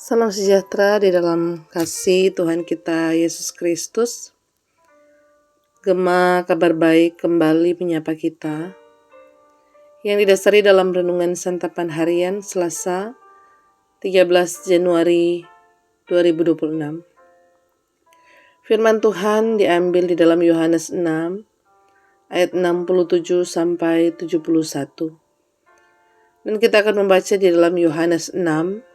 Salam sejahtera di dalam kasih Tuhan kita Yesus Kristus. Gema kabar baik kembali menyapa kita, yang didasari dalam renungan santapan harian Selasa 13 Januari 2026. Firman Tuhan diambil di dalam Yohanes 6 ayat 67 sampai 71. Dan kita akan membaca di dalam Yohanes 6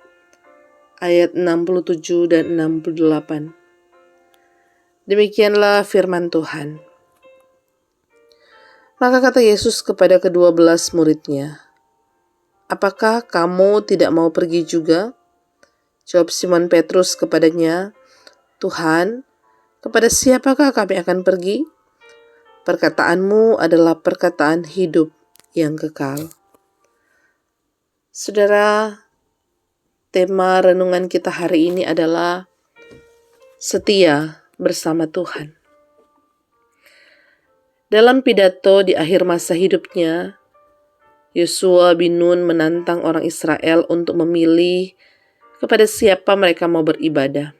ayat 67 dan 68. Demikianlah firman Tuhan. Maka kata Yesus kepada ke-12 muridnya, "Apakah kamu tidak mau pergi juga?" Jawab Simon Petrus kepadanya, "Tuhan, kepada siapakah kami akan pergi? Perkataanmu adalah perkataan hidup yang kekal." Saudara, tema renungan kita hari ini adalah setia bersama Tuhan. Dalam pidato di akhir masa hidupnya, Yosua bin Nun menantang orang Israel untuk memilih kepada siapa mereka mau beribadah,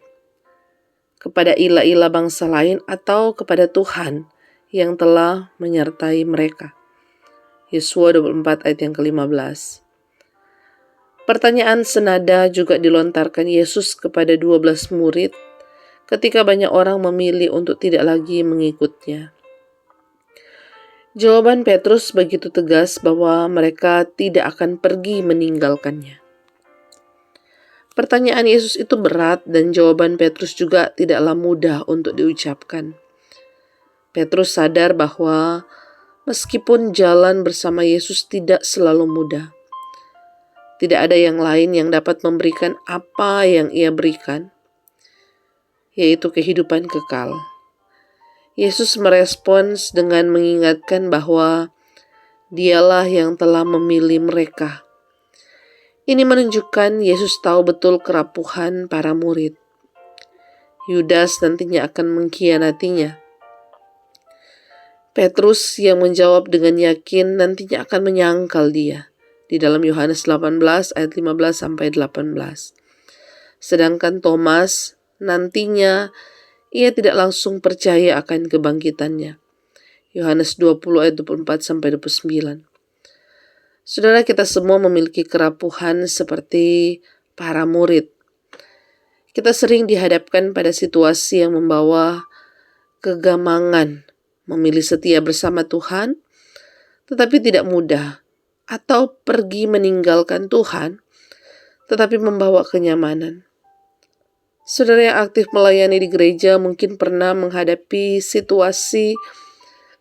kepada ilah-ilah bangsa lain atau kepada Tuhan yang telah menyertai mereka. Yosua 24 ayat yang ke-15. Pertanyaan senada juga dilontarkan Yesus kepada 12 murid ketika banyak orang memilih untuk tidak lagi mengikutnya. Jawaban Petrus begitu tegas bahwa mereka tidak akan pergi meninggalkannya. Pertanyaan Yesus itu berat dan jawaban Petrus juga tidaklah mudah untuk diucapkan. Petrus sadar bahwa meskipun jalan bersama Yesus tidak selalu mudah, tidak ada yang lain yang dapat memberikan apa yang ia berikan, yaitu kehidupan kekal. Yesus merespons dengan mengingatkan bahwa Dialah yang telah memilih mereka. Ini menunjukkan Yesus tahu betul kerapuhan para murid. Yudas nantinya akan mengkhianatinya. Petrus yang menjawab dengan yakin nantinya akan menyangkal dia. Di dalam Yohanes 18 ayat 15 sampai 18. Sedangkan Thomas nantinya ia tidak langsung percaya akan kebangkitannya. Yohanes 20 ayat 24 sampai 29. Saudara, kita semua memiliki kerapuhan seperti para murid. Kita sering dihadapkan pada situasi yang membawa kegamangan memilih setia bersama Tuhan, tetapi tidak mudah, atau pergi meninggalkan Tuhan, tetapi membawa kenyamanan. Saudara yang aktif melayani di gereja mungkin pernah menghadapi situasi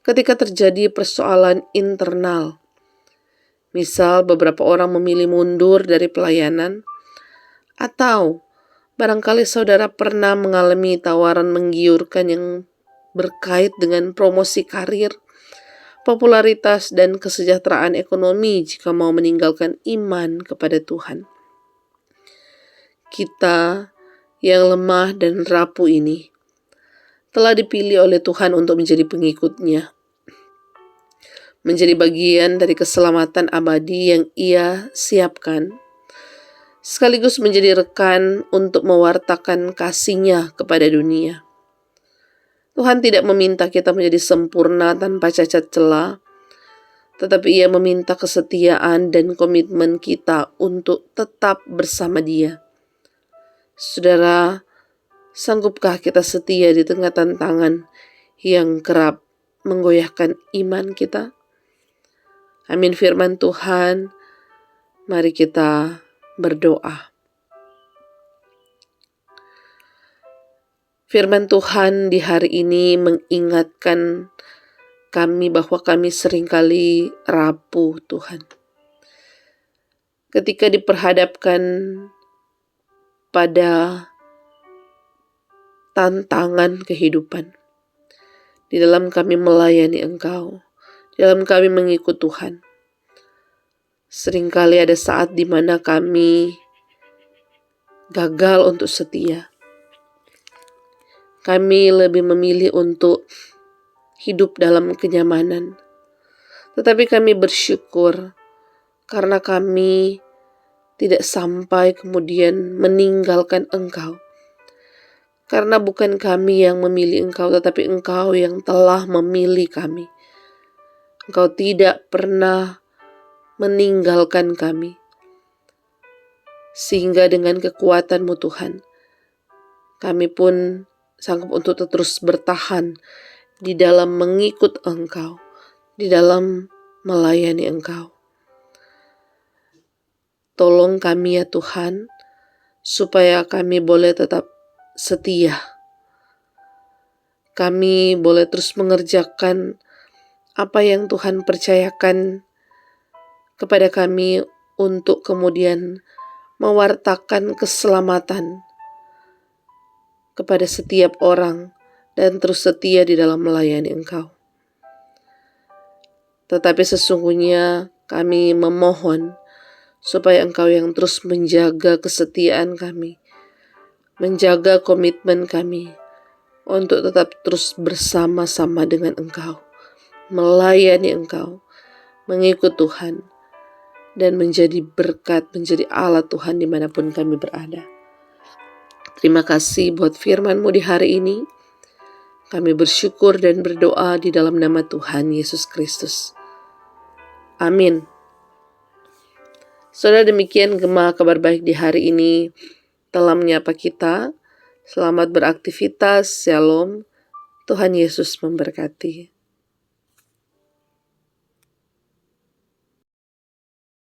ketika terjadi persoalan internal. Misal beberapa orang memilih mundur dari pelayanan, atau barangkali saudara pernah mengalami tawaran menggiurkan yang berkait dengan promosi karir, popularitas, dan kesejahteraan ekonomi jika mau meninggalkan iman kepada Tuhan. Kita yang lemah dan rapuh ini telah dipilih oleh Tuhan untuk menjadi pengikutnya, menjadi bagian dari keselamatan abadi yang Ia siapkan, sekaligus menjadi rekan untuk mewartakan kasih-Nya kepada dunia. Tuhan tidak meminta kita menjadi sempurna tanpa cacat celah, tetapi Ia meminta kesetiaan dan komitmen kita untuk tetap bersama Dia. Saudara, sanggupkah kita setia di tengah tantangan yang kerap menggoyahkan iman kita? Amin firman Tuhan, mari kita berdoa. Firman Tuhan di hari ini mengingatkan kami bahwa kami seringkali rapuh, Tuhan. Ketika diperhadapkan pada tantangan kehidupan, di dalam kami melayani Engkau, di dalam kami mengikut Tuhan. Seringkali ada saat di mana kami gagal untuk setia. Kami lebih memilih untuk hidup dalam kenyamanan. Tetapi kami bersyukur karena kami tidak sampai kemudian meninggalkan Engkau. Karena bukan kami yang memilih Engkau, tetapi Engkau yang telah memilih kami. Engkau tidak pernah meninggalkan kami. Sehingga dengan kekuatan-Mu Tuhan, kami pun sanggup untuk terus bertahan di dalam mengikut Engkau, di dalam melayani Engkau. Tolong kami ya Tuhan, supaya kami boleh tetap setia. Kami boleh terus mengerjakan apa yang Tuhan percayakan kepada kami untuk kemudian mewartakan keselamatan kepada setiap orang dan terus setia di dalam melayani Engkau. Tetapi sesungguhnya kami memohon supaya Engkau yang terus menjaga kesetiaan kami, menjaga komitmen kami untuk tetap terus bersama-sama dengan Engkau, melayani Engkau, mengikut Tuhan, dan menjadi berkat, menjadi alat Tuhan dimanapun kami berada. Terima kasih buat firman-Mu di hari ini. Kami bersyukur dan berdoa di dalam nama Tuhan Yesus Kristus. Amin. Saudara, demikian Gema Kabar Baik di hari ini telah menyapa kita. Selamat beraktivitas, Shalom. Tuhan Yesus memberkati.